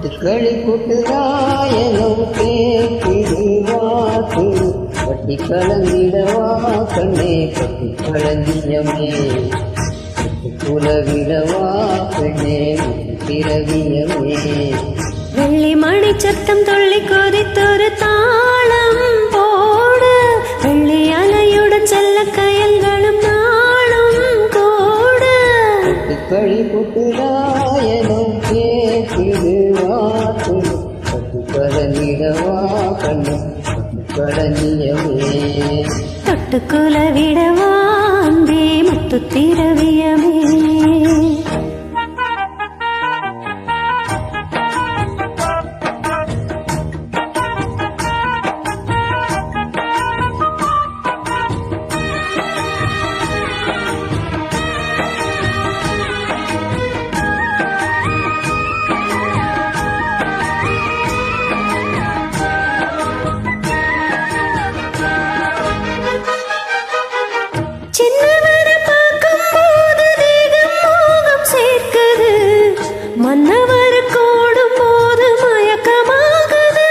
கொட்டுக்களி கொட்டுதாயனும் கேட்குது வாக்கு பட்டி கலந்திடவா கண்ணே பட்டி கலந்தியமே குலவிடவா பெண்ணே பிறவியமே வெள்ளி மணி சத்தம் தொள்ளி கொதித்தொரு தாளம் போடு வெள்ளி அலையுடன் செல்ல கயல்களும் நாளும் கூடு கொட்டுக்களி கொட்டுதாயனும் கேட்குது வாக்கு பட்டி கலந்திடவா கண்ணே கடனியமே தொட்டுக்குல விடவா அன்பே முத்து திரவியமே மன்னவர் கூடும் போது மயக்கமாகுது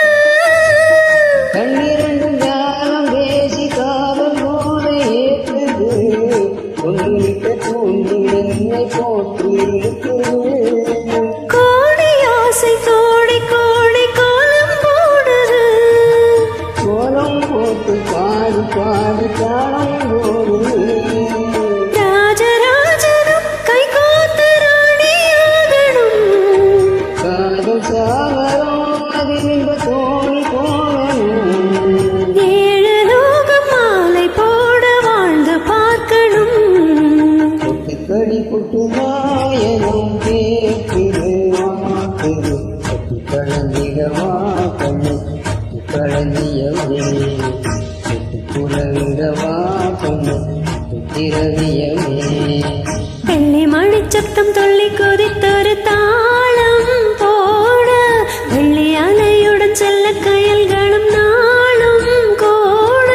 கண்ணிரண்டும் ஞானம் பேசி காதல் போல ஏற்றுது கொண்டிருக்க தூண்டி என்னை போற்றி இருக்குது கோடி ஆசை கோடி கோடி கோலம் போடுது கோலம் போட்டு பாடு பாடு காலம் போடுது கொட்டுதாயனும் கேட்குது வாக்குது கட்டி கலந்திடவா கண்ணு கலந்தியவே குலவிடவா கண்ணு திரவியவே வெள்ளி மணி சத்தம் தொள்ளி கொதித்தொரு தாளம் போட வெள்ளி அலையுடன் செல்ல கயல்களும் நாளும் கூட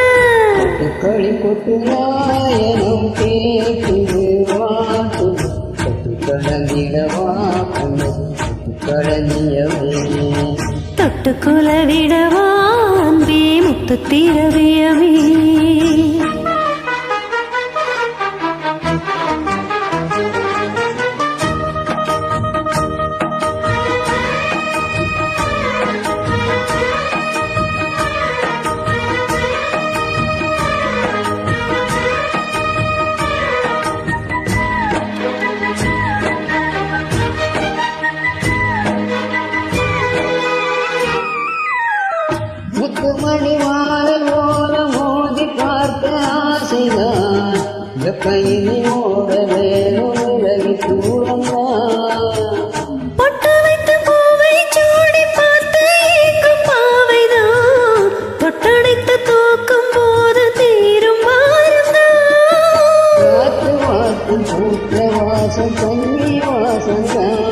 கொட்டுக்களி கொட்டுதாயனும் கேட்குது வாக்குது கட்டி கலந்திடவா கண்ணு கலந்தியவே தொட்டுக்குல விடவா அன்பே முத்து திரவியமே முத்துமணி மாறல் ஓர மோதி பார்த்த ஆசைதான் வெப்பையினி ஓட வேணும் விலகி தூரம்தான் பொட்டு வைத்து பூவை சூடி பார்த்து ஏங்கும் பாவைதான் தொட்டடைத்து தூக்கும் போது தீரும் வாரம்தான் காத்து வாத்து பூத்த வாசம் தண்ணி வாசம்தான்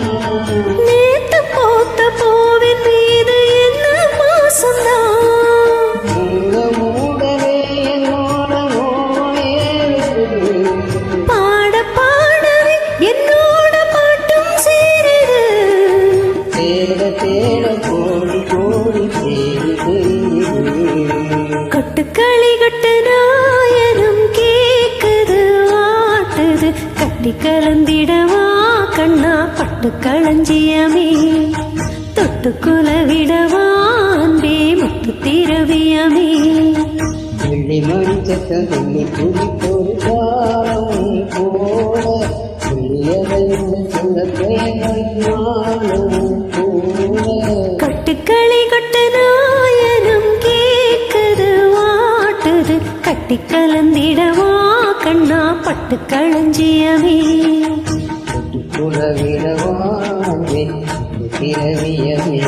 நேத்து போத்த பூவின் மீது என்ன மாசம்தான் பாட பாடவே என்னோட பாட்டும் சேருது தேட தேட கோடி கோடி தேடி கொட்டுக்களி கொட்டு நாயனும் கேக்குது வாட்டுது கட்டி கலந்திடவா கண்ணா பட்டு களஞ்சியமே தொட்டுக்குல விடவா அன்பே முத்து திரவியமே வெள்ளி மணி சத்தம் வெள்ளி துடி ஒரு காலம் போல வெள்ளியதையுடன் சொல்ல பேரும் போல கொட்டுக்களி கொட்டு நாயனும் கேக்குது வாட்டுது கட்டி கலந்திடவா கண்ணா பட்டு களஞ்சியமே குலவிடவா பிறவியமே